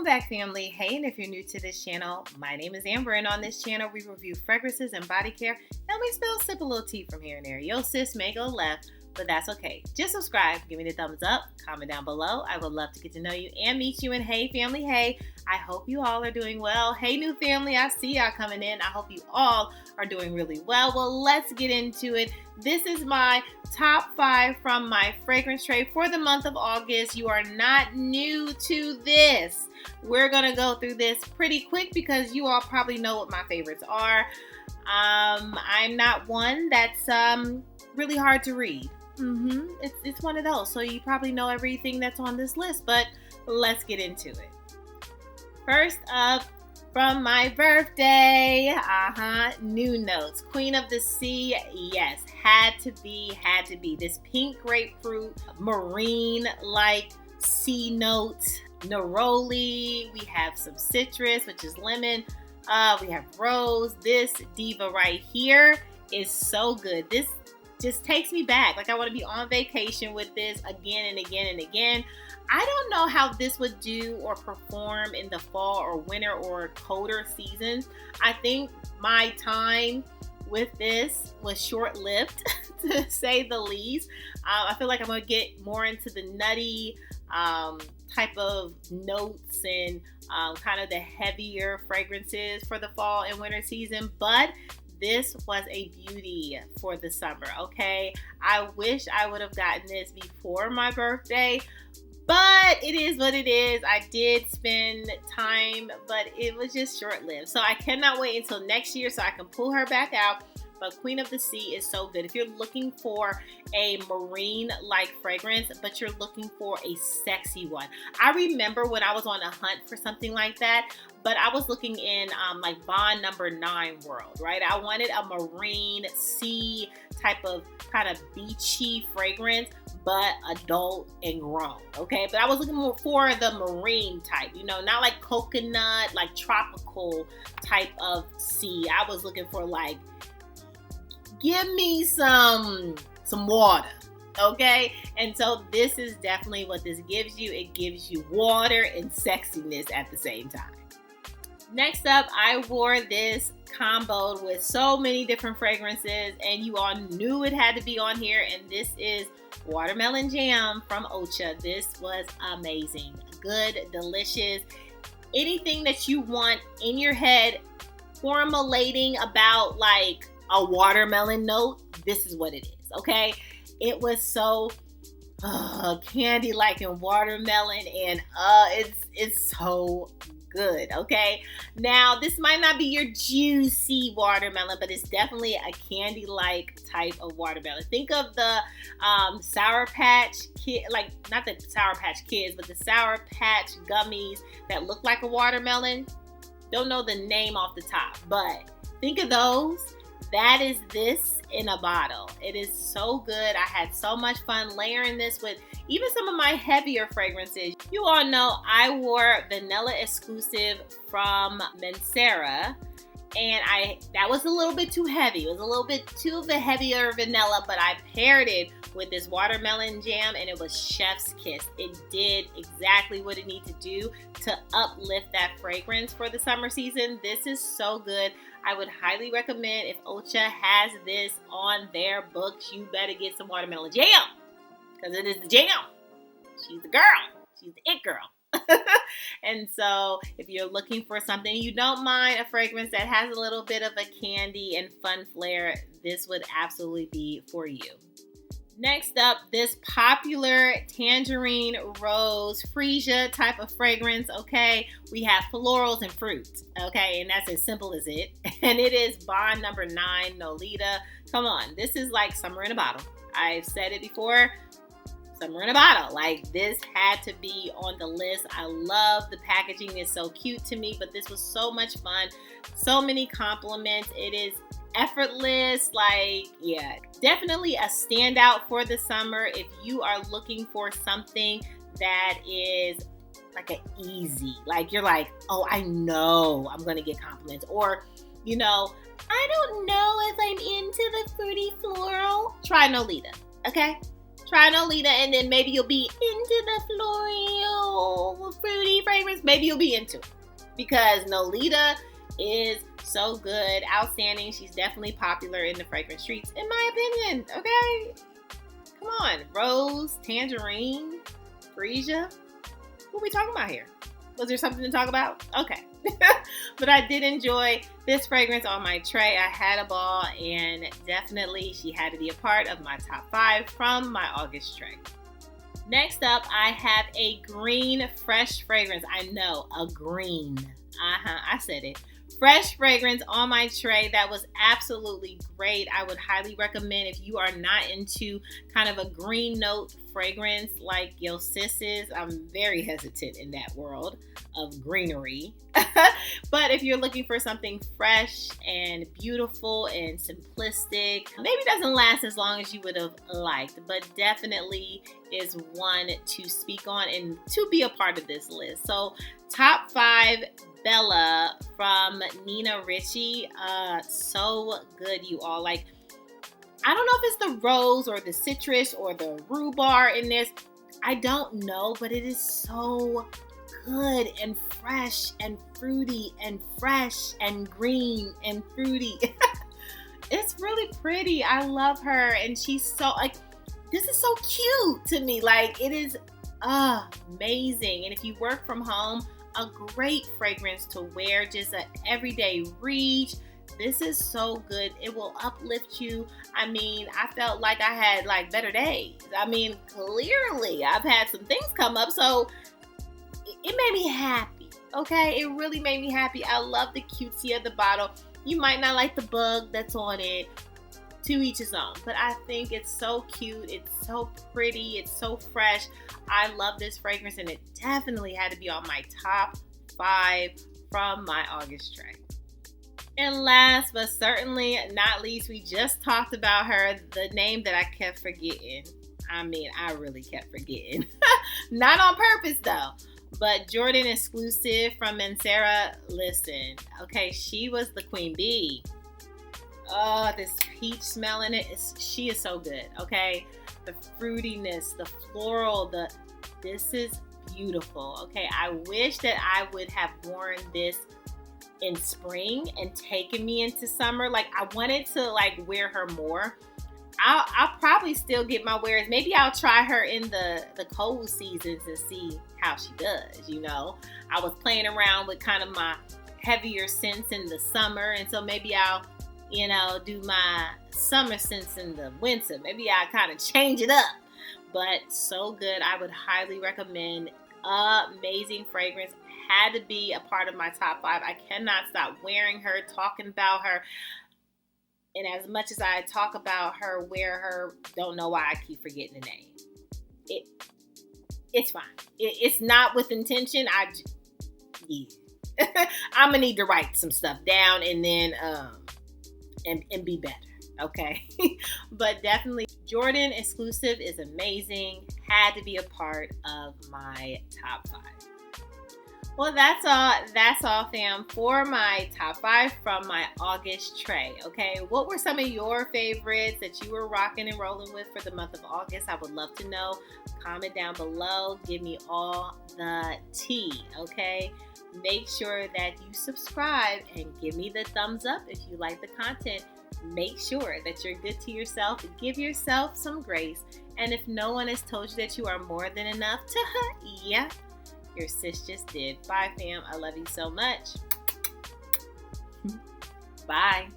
back, family. Hey, and if you're new to this channel, my name is Amber, and on this channel we review fragrances and body care, and we still sip a little tea from here and there. Yo sis may go left, but that's okay. Just subscribe, give me the thumbs up, comment down below. I would love to get to know you and meet you. And hey family, hey, I hope you all are doing well. Hey new family, I see y'all coming in. I hope you all are doing really well. Well, let's get into it. This is my top 5 from my fragrance tray for the month of August. You are not new to this. We're gonna go through this pretty quick because you all probably know what my favorites are. I'm not one that's really hard to read. It's one of those, so you probably know everything that's on this list, but let's get into it. First up, from my birthday, new notes. Queen of the Sea, yes, had to be. This pink grapefruit, marine-like sea notes, neroli. We have some citrus, which is lemon. We have rose. This diva right here is so good. This just takes me back. Like I want to be on vacation with this again and again and again. I don't know how this would do or perform in the fall or winter or colder seasons. I think my time with this was short-lived, to say the least. I feel like I'm going to get more into the nutty type of notes and kind of the heavier fragrances for the fall and winter season, but this was a beauty for the summer, okay? I wish I would have gotten this before my birthday, but it is what it is. I did spend time, but it was just short-lived. So I cannot wait until next year so I can pull her back out. But Queen of the Sea is so good. If you're looking for a marine-like fragrance, but you're looking for a sexy one. I remember when I was on a hunt for something like that, but I was looking in like Bond Number 9 world, right? I wanted a marine sea type of kind of beachy fragrance, but adult and grown, okay? But I was looking more for the marine type, you know, not like coconut, like tropical type of sea. I was looking for like, give me some water, okay? And so this is definitely what this gives you. It gives you water and sexiness at the same time. Next up, I wore this comboed with so many different fragrances, and you all knew it had to be on here, and this is Watermelon Jam from Ocha. This was amazing. Good, delicious. Anything that you want in your head formulating about like a watermelon note, this is what it is, okay? It was so candy-like and watermelon, and it's so good, okay? Now, this might not be your juicy watermelon, but it's definitely a candy-like type of watermelon. Think of the Sour Patch Kid, like not the Sour Patch Kids, but the Sour Patch gummies that look like a watermelon. Don't know the name off the top, but think of those. That is this in a bottle. It is so good. I had so much fun layering this with even some of my heavier fragrances. You all know I wore Vanilla Exclusive from Mancera, and that was a little bit too heavy. It was a little bit too of a heavier vanilla, but I paired it with this Watermelon Jam, and it was chef's kiss. It did exactly what it needed to do to uplift that fragrance for the summer season. This is so good. I would highly recommend, if Ocha has this on their books, you better get some Watermelon Jam, because it is the jam. She's the girl. She's the it girl. And so if you're looking for something, you don't mind a fragrance that has a little bit of a candy and fun flair, this would absolutely be for you. Next up, this popular tangerine rose freesia type of fragrance, okay? We have florals and fruits, okay? And that's as simple as it. And it is Bond Number 9 Nolita. Come on, this is like summer in a bottle. I've said it before, summer in a bottle. Like, this had to be on the list. I love the packaging. It's so cute to me, but this was so much fun. So many compliments. It is effortless. Like, yeah, definitely a standout for the summer if you are looking for something that is like an easy, like you're like, oh, I know I'm gonna get compliments, or you know, I don't know if I'm into the fruity floral. Try Nolita, okay? Try Nolita, and then maybe you'll be into the floral, fruity fragrance. Maybe you'll be into it. Because Nolita is so good, outstanding. She's definitely popular in the fragrance streets, in my opinion. Okay? Come on. Rose, tangerine, freesia. What are we talking about here? Was there something to talk about? Okay. But I did enjoy this fragrance on my tray. I had a ball, and definitely she had to be a part of my top 5 from my August tray. Next up, I have a green fresh fragrance. I know, a green. I said it. Fresh fragrance on my tray that was absolutely great. I would highly recommend if you are not into kind of a green note fragrance like your sis is. I'm very hesitant in that world of greenery. But if you're looking for something fresh and beautiful and simplistic, maybe doesn't last as long as you would have liked, but definitely is one to speak on and to be a part of this list. So top 5 Bella from Nina Ricci. So good, you all. Like, I don't know if it's the rose or the citrus or the rhubarb in this. I don't know, but it is so good and fresh and fruity and fresh and green and fruity. It's really pretty. I love her, and she's so, like, this is so cute to me. Like, it is amazing. And if you work from home, a great fragrance to wear, just an everyday reach. This is so good. It will uplift you. I mean, I felt like I had like better days. I mean, clearly I've had some things come up, so it made me happy. Okay, it really made me happy. I love the cutesy of the bottle. You might not like the bug that's on it. To each his own, but I think it's so cute. It's so pretty. It's so fresh. I love this fragrance, and it definitely had to be on my top 5 from my August tray. And last but certainly not least, we just talked about her, the name that I kept forgetting. I mean, I really kept forgetting. Not on purpose though. But Jordan exclusive from Mancera. Listen, okay, she was the queen bee. Oh, this peach smell in it, she is so good, okay? The fruitiness, the floral, this is beautiful, okay? I wish that I would have worn this in spring and taken me into summer. Like, I wanted to, like, wear her more. I'll probably still get my wears. Maybe I'll try her in the cold seasons and see how she does, you know? I was playing around with kind of my heavier scents in the summer, and so maybe I'll do my summer scents in the winter. Maybe I kind of change it up. But so good. I would highly recommend. Amazing fragrance. Had to be a part of my top 5. I cannot stop wearing her, talking about her. And as much as I talk about her, wear her, don't know why I keep forgetting the name. It's fine. It's not with intention. I'm going to need to write some stuff down and then... And be better, okay? But definitely Jordan exclusive is amazing. Had to be a part of my top 5. Well, that's all, fam, for my top 5 from my August tray, okay? What were some of your favorites that you were rocking and rolling with for the month of August? I would love to know. Comment down below. Give me all the tea, okay? Make sure that you subscribe and give me the thumbs up if you like the content. Make sure that you're good to yourself. Give yourself some grace. And if no one has told you that you are more than enough, yeah, your sis just did. Bye, fam. I love you so much. Bye.